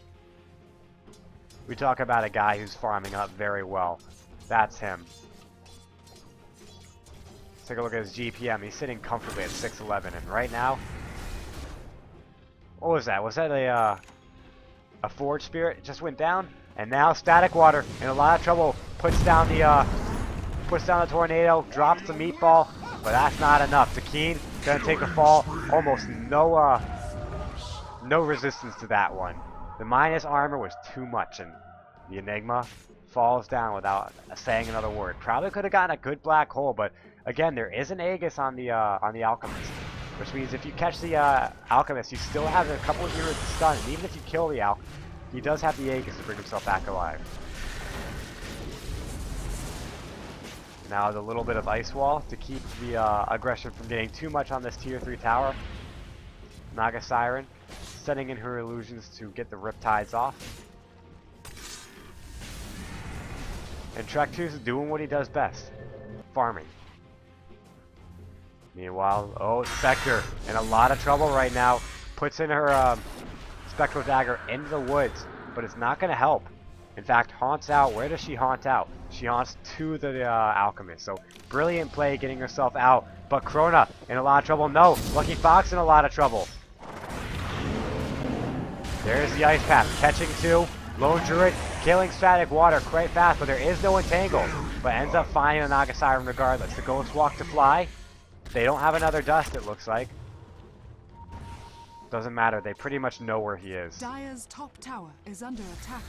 Speaker 1: We talk about a guy who's farming up very well. That's him. Let's take a look at his GPM. He's sitting comfortably at 611, and right now, what was that? Was that a Forge Spirit? It just went down? And now Static Water in a lot of trouble. Puts down the tornado, drops the meatball, but that's not enough. The Keen gonna take a fall. Almost no resistance to that one. The minus armor was too much, and the Enigma falls down without saying another word. Probably could have gotten a good black hole, but again, there is an Aegis on the Alchemist, which means if you catch the Alchemist, you still have a couple of heroes to stun, and even if you kill the Alchemist, he does have the Aegis to bring himself back alive. Now the little bit of Ice Wall to keep the aggression from getting too much on this tier 3 tower. Naga Siren setting in her illusions to get the Riptides off. And Trek 2 is doing what he does best. Farming. Meanwhile, Spectre in a lot of trouble right now. Puts in her Spectral Dagger into the woods, but it's not going to help. In fact, haunts out. Where does she haunt out? She haunts to the Alchemist. So, brilliant play getting herself out. But Krona in a lot of trouble. No, Lucky Fox in a lot of trouble. There's the Ice Path. Catching 2. Lone Druid killing Static Water quite fast, but there is no entangle. But ends up finding a Naga Siren regardless. The Ghost Walk to fly. They don't have another dust, it looks like. Doesn't matter. They pretty much know where he is.
Speaker 2: Dire's top tower is under attack.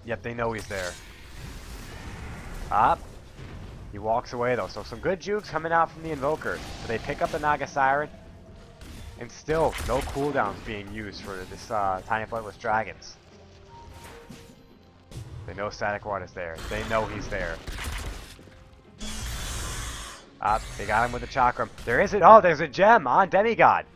Speaker 1: Yep, they know he's there. Up. He walks away though, so some good jukes coming out from the Invoker. But they pick up the Naga Siren, and still no cooldowns being used for this Tiny Flightless Dragons. They know Static Ward is there. They know he's there. Up, they got him with the Chakram. There isn't. Oh, there's a gem on Demigod.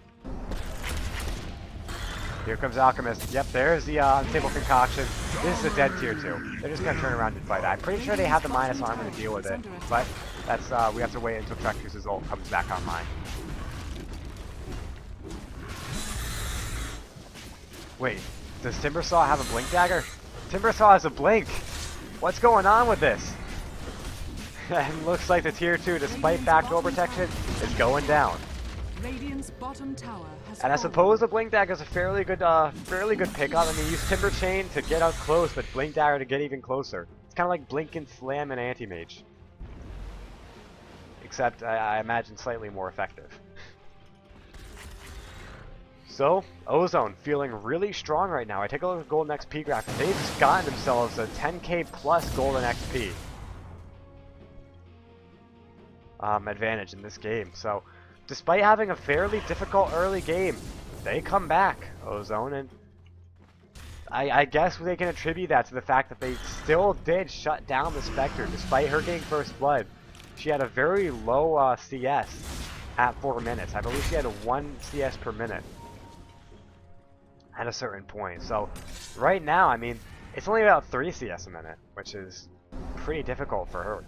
Speaker 1: Here comes Alchemist. Yep, there's the Unstable Concoction. This is a dead tier 2. They're just going to turn around and fight. I'm pretty sure they have the minus armor to deal with it, but that's we have to wait until Trektu's ult comes back online. Wait, does Timbersaw have a Blink Dagger? Timbersaw has a Blink! What's going on with this? And looks like the tier 2, despite backdoor protection, is going down.
Speaker 2: Radiant's bottom tower has
Speaker 1: And I
Speaker 2: fallen.
Speaker 1: suppose the Blink Dagger is a fairly good pickup. I mean, use Timber Chain to get up close, but Blink Dagger to get even closer. It's kind of like Blink and Slam and Anti-Mage. Except, I imagine, slightly more effective. So, Ozone feeling really strong right now. I take a look at Golden XP graph. They've just gotten themselves a 10k plus Golden XP advantage in this game. So, despite having a fairly difficult early game, they come back, Ozone, and I guess they can attribute that to the fact that they still did shut down the Spectre, despite her getting first blood. She had a very low CS at 4 minutes. I believe she had a 1 CS per minute at a certain point. So, right now, I mean, it's only about 3 CS a minute, which is pretty difficult for her.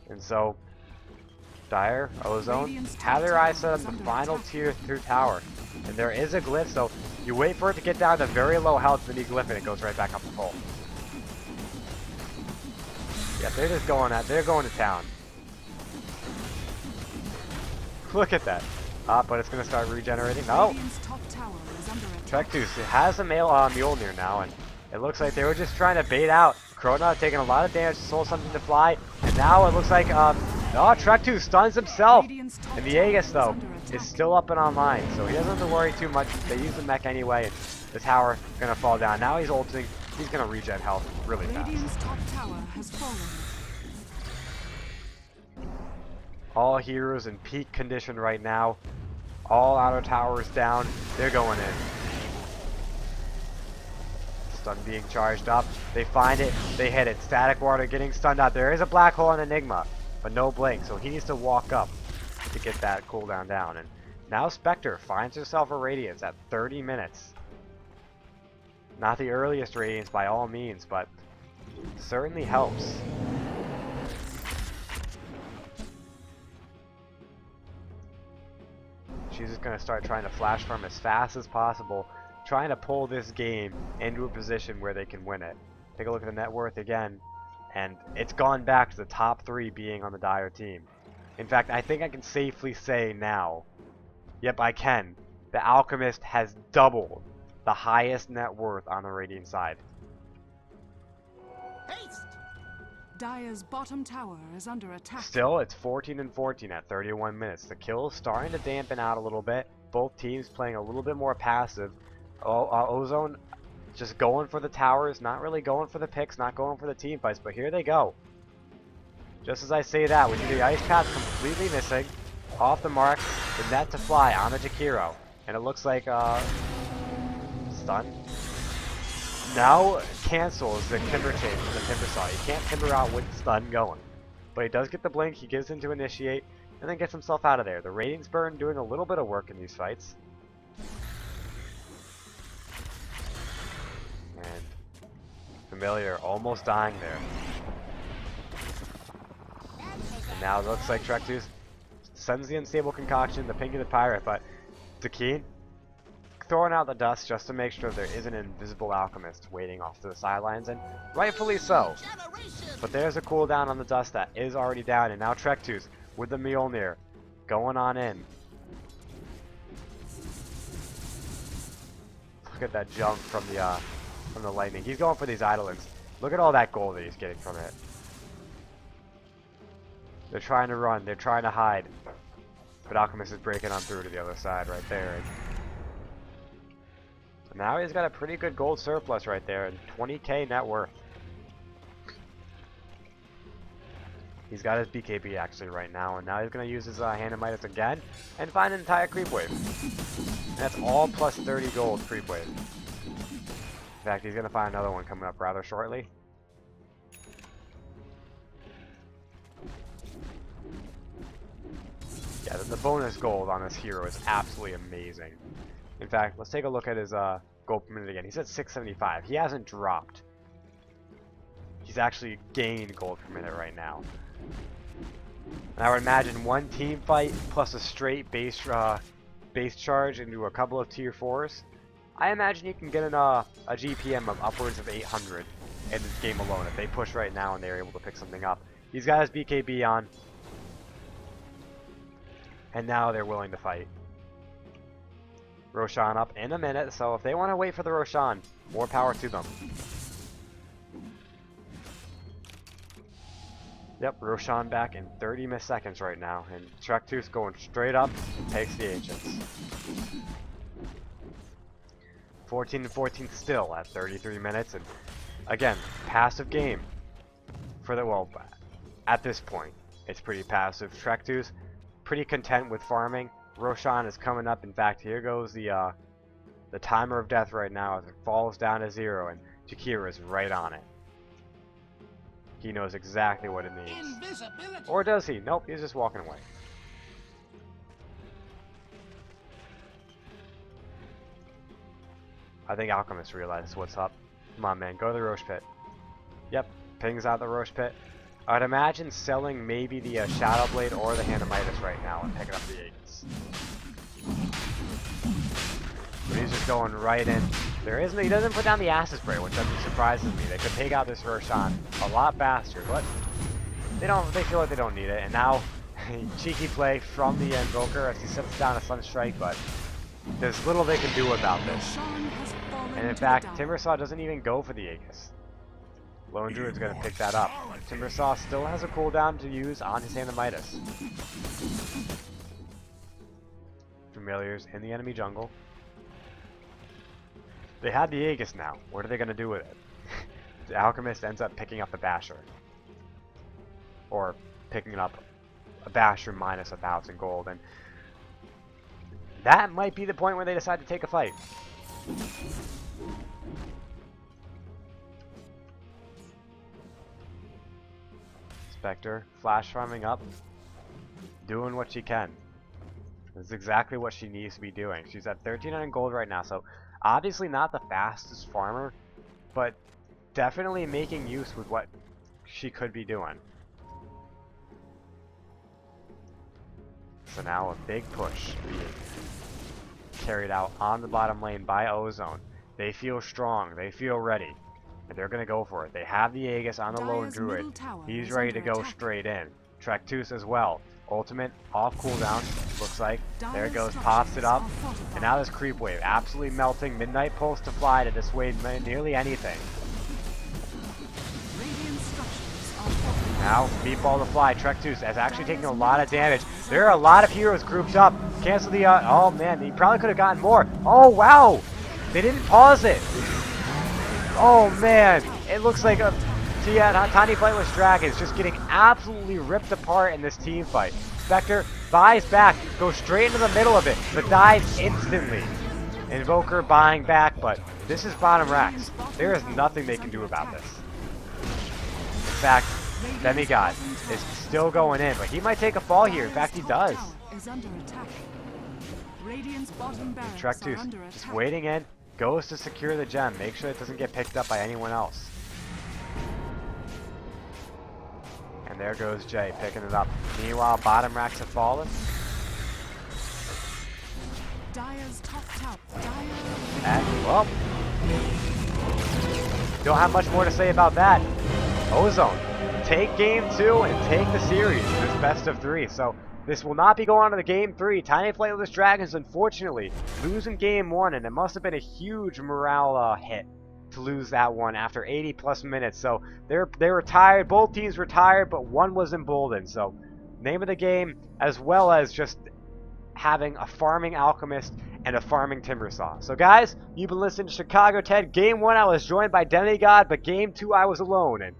Speaker 1: And so, Dire, Ozone, have their eyes set on the final tier 2 tower. And there is a glyph, so you wait for it to get down to very low health, then you glyph it, it goes right back up the pole. Yeah, they're just going they're going to town. Look at that. But it's going to start regenerating. No! Trektus has a Mjolnir now, and it looks like they were just trying to bait out. Krona taking a lot of damage, stole something to fly, and now it looks like, Trektus stuns himself! And the Aegis, though, is still up and online, so he doesn't have to worry too much. They use the mech anyway, and the tower is going to fall down. Now he's ulting, he's going to regen health really fast.
Speaker 2: Top tower has fallen.
Speaker 1: All heroes in peak condition right now. All outer towers down. They're going in. Stun being charged up. They find it. They hit it. Static Water getting stunned out. There is a black hole on Enigma, but no blink, so he needs to walk up to get that cooldown down. And now Spectre finds herself a Radiance at 30 minutes. Not the earliest Radiance by all means, but certainly helps. She's just going to start trying to flash farm as fast as possible, trying to pull this game into a position where they can win it. Take a look at the net worth again, and it's gone back to the top 3 being on the Dire team. In fact, I think I can safely say now, yep, I can, the Alchemist has doubled the highest net worth on the Radiant side.
Speaker 3: Haste!
Speaker 2: Dire's bottom tower is under attack.
Speaker 1: Still, it's 14 and 14 at 31 minutes. The kill's starting to dampen out a little bit. Both teams playing a little bit more passive. Ozone just going for the towers, not really going for the picks, not going for the team fights, but here they go. Just as I say that, we see the ice path completely missing. Off the mark, the net to fly on the Jakiro. And it looks like, stun. Now cancels the Timber Chain from the Timbersaw. He can't Timber out with stun going. But he does get the blink, he gives in to initiate, and then gets himself out of there. The Radiance Burn doing a little bit of work in these fights. And Familiar almost dying there. And now it looks like Trektus sends the Unstable Concoction, the Pink of the Pirate, but Dakeen throwing out the dust just to make sure there isn't an invisible Alchemist waiting off to the sidelines, and rightfully so. But there's a cooldown on the dust that is already down, and now Trektus with the Mjolnir going on in. Look at that jump from the lightning. He's going for these Eidolons. Look at all that gold that he's getting from it. They're trying to run, they're trying to hide, but Alchemist is breaking on through to the other side right there. And now he's got a pretty good gold surplus right there, and 20k net worth. He's got his BKB actually right now, and now he's going to use his Hand of Midas again and find an entire creep wave. And that's all plus 30 gold creep wave. In fact, he's going to find another one coming up rather shortly. Yeah, the bonus gold on this hero is absolutely amazing. In fact, let's take a look at his gold per minute again. He's at 675. He hasn't dropped. He's actually gained gold per minute right now. And I would imagine one team fight plus a straight base charge into a couple of tier 4s. I imagine you can get a GPM of upwards of 800 in this game alone if they push right now and they're able to pick something up. He's got his BKB on. And now they're willing to fight. Roshan up in a minute, so if they want to wait for the Roshan, more power to them. Yep, Roshan back in 30 milliseconds right now, and Trektus going straight up, takes the Ancients. 14-14 still at 33 minutes, and again, passive game. For the, well, at this point, it's pretty passive. Trektus, pretty content with farming. Roshan is coming up. In fact, here goes the timer of death right now as it falls down to 0, and Jakira is right on it. He knows exactly what it needs. Or does he? Nope, he's just walking away. I think Alchemist realizes what's up. Come on, man, go to the Roche Pit. Yep, pings out the Roche Pit. I'd imagine selling maybe the Shadow Blade or the Hand of Midas right now and picking up the Aegis. But he's just going right in. He doesn't put down the Acid Spray, which surprises me. They could take out this Roshan a lot faster, but they feel like they don't need it. And now, cheeky play from the Invoker as he sets down a Sunstrike, but there's little they can do about this. And in fact, Timbersaw doesn't even go for the Aegis. Lone Druid's going to pick that up. Timbersaw still has a cooldown to use on his Hand of Midas. Familiars in the enemy jungle. They had the Aegis now. What are they going to do with it? The Alchemist ends up picking up the Basher. Or picking up a Basher minus 1,000 gold. And that might be the point where they decide to take a fight. Spectre, flash farming up, doing what she can. This is exactly what she needs to be doing. She's at 1,300 gold right now, so obviously not the fastest farmer, but definitely making use with what she could be doing. So now a big push being carried out on the bottom lane by Ozone. They feel strong, they feel ready, and they're going to go for it. They have the Aegis on the Lone Druid. He's ready to go straight in. Trektus as well. Ultimate off cooldown, looks like. There it goes, pops it up. And now this creep wave, absolutely melting. Midnight Pulse to fly to dissuade nearly anything. Now, Meatball to fly. Trektus is actually taking a lot of damage. There are a lot of heroes grouped up. Cancel the, oh man, he probably could have gotten more. Oh wow! They didn't pause it. Oh man, it looks like a Tiny Flightless Dragon is just getting absolutely ripped apart in this team fight. Spectre buys back, goes straight into the middle of it, but dies instantly. Invoker buying back, but this is bottom racks. There is nothing they can do about this. In fact, Demigod is still going in, but he might take a fall here. In fact, he does. Trektus just waiting in, goes to secure the gem, make sure it doesn't get picked up by anyone else. And there goes Jay picking it up. Meanwhile, bottom racks have fallen. And, well, don't have much more to say about that. Ozone, take game 2 and take the series. This best of 3. So this will not be going on to the game 3. Tiny Flightless Dragons, unfortunately, losing game 1, and it must have been a huge morale hit to lose that one after 80 plus minutes. So they were tired. Both teams were tired, but one was emboldened. So name of the game, as well as just having a farming Alchemist and a farming Timbersaw. So guys, you've been listening to Chicago 10. Game 1 I was joined by Demigod, but game 2 I was alone, and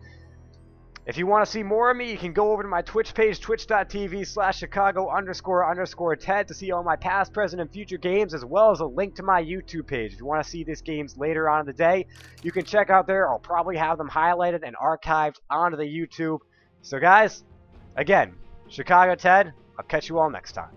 Speaker 1: If you want to see more of me, you can go over to my Twitch page, twitch.tv/Chicago__Ted to see all my past, present, and future games, as well as a link to my YouTube page. If you want to see these games later on in the day, you can check out there. I'll probably have them highlighted and archived onto the YouTube. So guys, again, Chicago Ted, I'll catch you all next time.